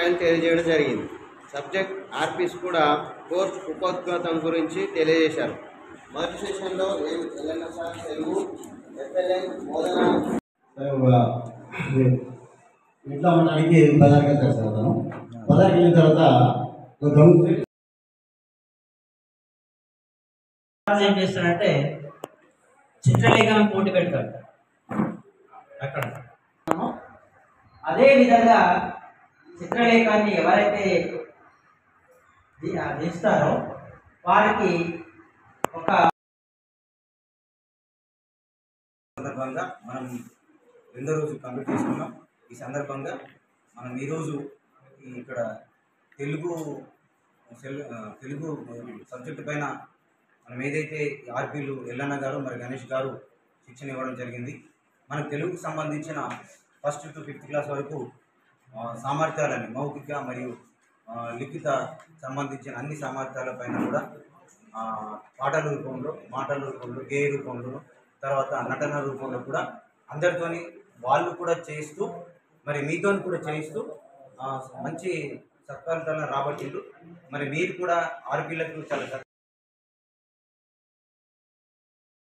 ఉంటాయని తెలియజేయడం జరిగింది. సబ్జెక్ట్ ఆర్పీస్ కూడా కోర్సు ఉపోద్ఘాతం గురించి తెలియజేశారు. మొదటి సెషన్లో ఎల్ఎన్ఎస్ఆర్ తెలుగు ఎఫ్ఎల్ఎన్ బోధన ఇంట్లో ఉండడానికి బజార్కి వెళ్తారు సార్. అతను బజార్కి వెళ్ళిన తర్వాత ఏం చేస్తాడంటే చిత్రలేఖనం పోటీ పెడతాడు అక్కడ. అదే విధంగా చిత్రలేఖాన్ని ఎవరైతే దిస్తారో వారికి ఒక సందర్భంగా మనం రెండో రోజు కంప్లీట్ చేసుకున్నాం. ఈ సందర్భంగా మనం ఈరోజు ఇక్కడ తెలుగు సబ్జెక్టు పైన మనం ఏదైతే ఆర్పీలు ఎల్లన్న గారు మరి గణేష్ గారు శిక్షణ ఇవ్వడం జరిగింది. మనకు తెలుగుకు సంబంధించిన ఫస్ట్ టు 5th క్లాస్ వరకు సామర్థ్యాలని మౌఖిక మరియు లిఖిత సంబంధించిన అన్ని సామర్థ్యాలపైన కూడా పాటల రూపంలో, మాటల రూపంలో, గేయ రూపంలో, తర్వాత నటన రూపంలో కూడా అందరితోని వాళ్ళు కూడా చేస్తూ మరి మీతో కూడా చేయిస్తూ మంచి సత్ఫలితాలను రాబట్టిండ్రు. మరి మీరు కూడా ఆర్పీలకు చాలా